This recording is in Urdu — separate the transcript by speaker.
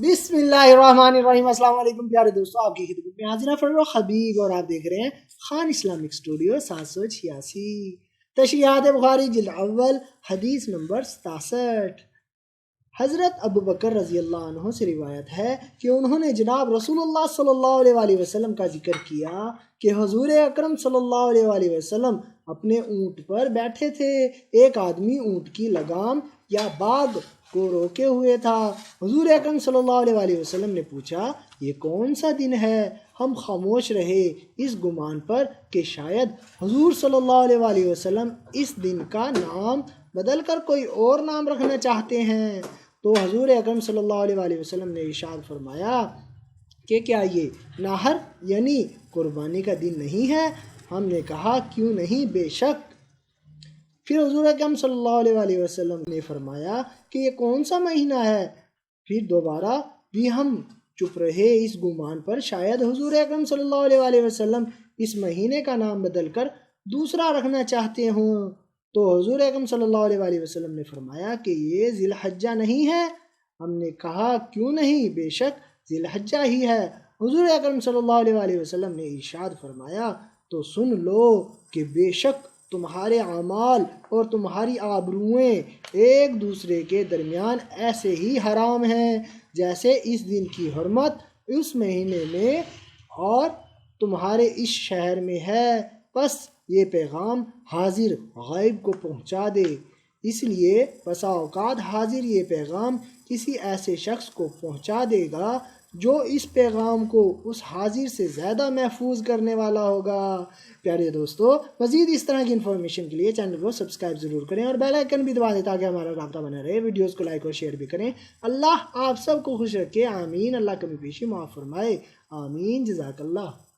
Speaker 1: بسم اللہ الرحمن الرحیم۔ السلام علیکم پیارے دوستو، آپ کی خدمت میں حاضر فروخ حبیب اور آپ دیکھ رہے ہیں خان اسلامک اسٹوڈیو 786۔ تشریحات بخاری جلد اول حدیث نمبر 67۔ حضرت ابو بکر رضی اللہ عنہ سے روایت ہے کہ انہوں نے جناب رسول اللہ صلی اللہ علیہ وآلہ وسلم کا ذکر کیا کہ حضور اکرم صلی اللہ علیہ وآلہ وسلم اپنے اونٹ پر بیٹھے تھے۔ ایک آدمی اونٹ کی لگام یا باغ کو روکے ہوئے تھا۔ حضور اکرم صلی اللہ علیہ وآلہ وسلم نے پوچھا، یہ کون سا دن ہے؟ ہم خاموش رہے اس گمان پر کہ شاید حضور صلی اللہ علیہ وآلہ وسلم اس دن کا نام بدل کر کوئی اور نام رکھنا چاہتے ہیں۔ تو حضور اکرم صلی اللہ علیہ وآلہ وسلم نے ارشاد فرمایا کہ کیا یہ نہر یعنی قربانی کا دن نہیں ہے؟ ہم نے کہا کیوں نہیں، بے شک۔ پھر حضور اکرم صلی اللہ علیہ وآلہ وسلم نے فرمایا کہ یہ کون سا مہینہ ہے؟ پھر دوبارہ بھی ہم چپ رہے اس گمان پر شاید حضور اکرم صلی اللہ علیہ وآلہ وسلم اس مہینے کا نام بدل کر دوسرا رکھنا چاہتے ہوں۔ تو حضور اکرم صلی اللہ علیہ وآلہ وسلم نے فرمایا کہ یہ ذی الحجہ نہیں ہے؟ ہم نے کہا کیوں نہیں، بے شک ذی الحجہ ہی ہے۔ حضور اکرم صلی اللہ علیہ وآلہ وسلم نے ارشاد فرمایا تو سن لو کہ بے شک تمہارے اعمال اور تمہاری آبروئیں ایک دوسرے کے درمیان ایسے ہی حرام ہیں جیسے اس دن کی حرمت اس مہینے میں اور تمہارے اس شہر میں ہے۔ بس یہ پیغام حاضر غائب کو پہنچا دے۔ اس لیے بسا اوقات حاضر یہ پیغام کسی ایسے شخص کو پہنچا دے گا جو اس پیغام کو اس حاضر سے زیادہ محفوظ کرنے والا ہوگا۔ پیارے دوستو، مزید اس طرح کی انفارمیشن کے لیے چینل کو سبسکرائب ضرور کریں اور بیل آئیکن بھی دبا دیں تاکہ ہمارا رابطہ بنا رہے۔ ویڈیوز کو لائک اور شیئر بھی کریں۔ اللہ آپ سب کو خوش رکھے، آمین۔ اللہ کمی پیشی معاف فرمائے، آمین۔ جزاک اللہ۔